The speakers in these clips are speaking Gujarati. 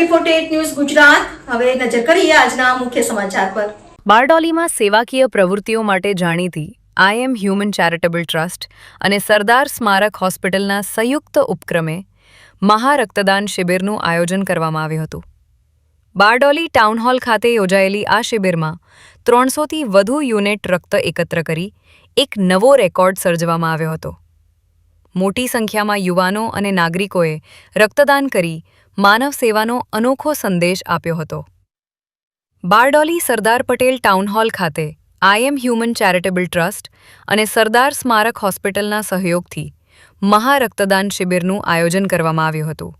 AB48 ન્યૂઝ ગુજરાત હવે નજર કરીએ આજના મુખ્ય સમાચાર પર। બારડોલીમાં સેવાકીય પ્રવૃત્તિઓ માટે જાણીતી આઈએમ હ્યુમન ચેરિટેબલ ટ્રસ્ટ અને સરદાર સ્મારક હોસ્પિટલના સંયુક્ત ઉપક્રમે મહારક્તદાન શિબિરનું આયોજન કરવામાં આવ્યું હતું। બારડોલી ટાઉન હોલ ખાતે યોજાયેલી આ શિબિરમાં 300થી વધુ યુનિટ રક્ત એકત્ર કરી એક નવો રેકોર્ડ સર્જવામાં આવ્યો હતો। મોટી સંખ્યામાં યુવાનો અને નાગરિકોએ રક્તદાન કરી માનવ સેવાનો અનોખો સંદેશ આપ્યો હતો। બારડોલી સરદાર પટેલ ટાઉન હોલ ખાતે આઈએમ હ્યુમન ચેરિટેબલ ટ્રસ્ટ અને સરદાર સ્મારક હોસ્પિટલના સહયોગથી મહારક્તદાન શિબિરનું આયોજન કરવામાં આવ્યું હતું।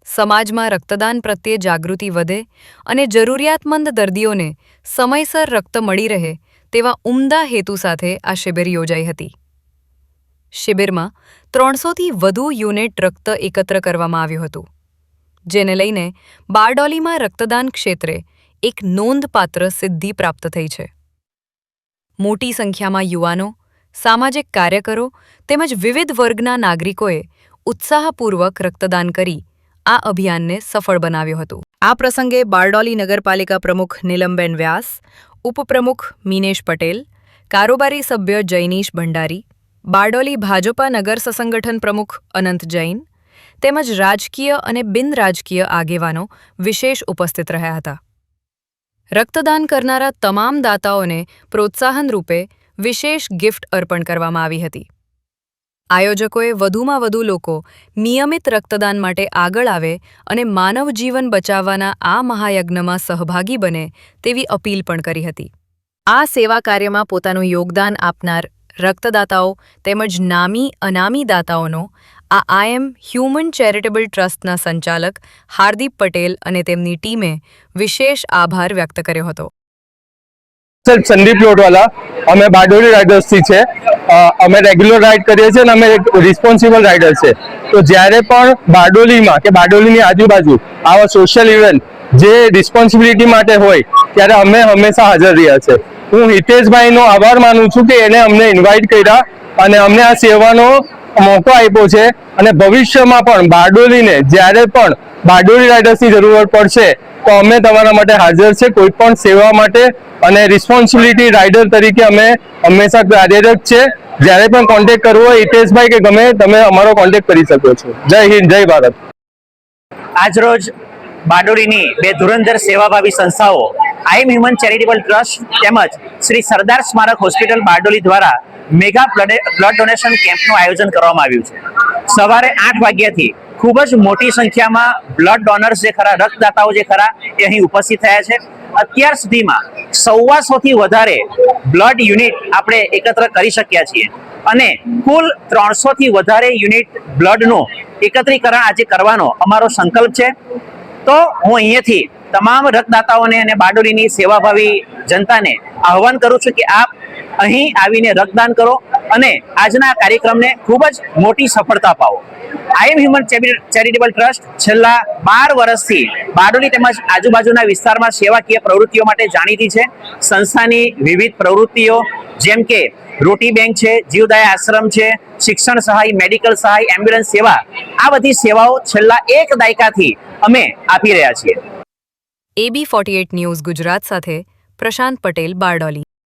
સમાજમાં રક્તદાન પ્રત્યે જાગૃતિ વધે અને જરૂરિયાતમંદ દર્દીઓને સમયસર રક્ત મળી રહે તેવા ઉમદા હેતુ સાથે આ શિબિર યોજાઈ હતી। શિબિરમાં 300થી વધુ યુનિટ રક્ત એકત્ર કરવામાં આવ્યું હતું, જેને લઈને બારડોલીમાં રક્તદાન ક્ષેત્રે એક નોંધપાત્ર સિદ્ધિ પ્રાપ્ત થઈ છે। મોટી સંખ્યામાં યુવાનો, સામાજિક કાર્યકરો તેમજ વિવિધ વર્ગના નાગરિકોએ ઉત્સાહપૂર્વક રક્તદાન કરી આ અભિયાનને સફળ બનાવ્યું હતું। આ પ્રસંગે બારડોલી નગરપાલિકા પ્રમુખ નીલમબેન વ્યાસ, ઉપપ્રમુખ મીનેશ પટેલ, કારોબારી સભ્ય જૈનીશ ભંડારી, બારડોલી ભાજપા નગર સંગઠન પ્રમુખ અનંત જૈન તેમજ રાજકીય અને બિન રાજકીય આગેવાનો વિશેષ ઉપસ્થિત રહ્યા હતા। રક્તદાન કરનારા તમામ દાતાઓને પ્રોત્સાહન રૂપે વિશેષ ગિફ્ટ અર્પણ કરવામાં આવી હતી। આયોજકોએ વધુમાં વધુ લોકો નિયમિત રક્તદાન માટે આગળ આવે અને માનવ જીવન બચાવવાના આ મહાયજ્ઞમાં સહભાગી બને તેવી અપીલ પણ કરી હતી। આ સેવા કાર્યમાં પોતાનું યોગદાન આપનાર રક્તદાતાઓ તેમજ નામી અનામી દાતાઓનો આ આઈએમ હ્યુમન ચેરિટેબલ ટ્રસ્ટના સંચાલક હાર્દિક પટેલ અને તેમની ટીમે વિશેષ આભાર વ્યક્ત કર્યો હતો। સર સંદીપ લોટવાલા, અમે બારડોલી રાઇડર્સથી છે। અમે રેગ્યુલર રાઇડ કરીએ છીએ અને અમે એક રિસ્પોન્સિબલ રાઇડર છે। તો જ્યારે પણ બારડોલીમાં કે બારડોલીની આજુબાજુ આવા સોશિયલ ઇવેન્ટ જે રિસ્પોન્સિબિલિટી માટે હોય ત્યારે અમે હંમેશા હાજર રહ્યા છે। હું હિતેશભાઈનો આભાર માનું છું કે એને અમને ઇન્વાઇટ કર્યા અને અમને આ સેવાનો મોકો આપ્યો છે અને ભવિષ્યમાં પણ બારડોલીને જ્યારે પણ બારડોલી રાઇડર્સની જરૂરત પડશે તો અમે તમારા માટે હાજર છે, કોઈ પણ સેવા માટે અને રિસ્પોન્સિબિલિટી રાઇડર તરીકે અમે હંમેશા કાર્યરત છે। જ્યારે પણ કોન્ટેક્ટ કરવો હોય હિતેશભાઈ કે ગમે તમે અમારો કોન્ટેક્ટ કરી શકો છો। જય હિન્દ, જય ભારત। આજરોજ બારડોલીની બે ધુરંધર સેવાભાવી સંસ્થાઓ આઈએમ હ્યુમન ચેરિટેબલ ટ્રસ્ટ તેમજ શ્રી સરદાર સ્મારક હોસ્પિટલ બારડોલી દ્વારા મેગા બ્લડ ડોનેશન કેમ્પનું આયોજન કરવામાં આવ્યું છે। સવારે 8 વાગ્યાથી ખૂબ જ મોટી સંખ્યામાં બ્લડ ડોનર્સ જે ખરા, રક્તદાતાઓ જે ખરા એ અહીં ઉપસ્થિત થયા છે। અત્યાર સુધીમાં 125થી વધારે બ્લડ યુનિટ આપણે એકત્ર કરી શક્યા છીએ અને કુલ 300થી વધારે યુનિટ બ્લડનું એકત્રીકરણ આજે કરવાનો અમારો સંકલ્પ છે। તો હું અહીંયાથી તમામ રક્તદાતાઓને અને બારડોલીની સેવાભાવી જનતાને આહ્વાન કરું છું કે આપ અહીં આવીને રક્તદાન કરો અને આજના કાર્યક્રમને ખૂબ જ મોટી સફળતા અપાવો। આઈએમ હ્યુમન ચેરિટેબલ ટ્રસ્ટ છેલ્લા 12 વર્ષથી બારડોલી તેમજ આજુબાજુના વિસ્તારમાં સેવાકીય પ્રવૃત્તિઓ માટે જાણીતી છે। સંસ્થાની વિવિધ પ્રવૃત્તિઓ જેમ કે રોટી બેંક છે, જીવદયા આશ્રમ છે, શિક્ષણ સહાય, મેડિકલ સહાય, એમ્બ્યુલન્સ સેવા, આ બધી સેવાઓ છેલ્લા 1 દાયકાથી અમે આપી રહ્યા છીએ। AB48 ન્યૂઝ ગુજરાત સાથે પ્રશાંત પટેલ, બારડોલી।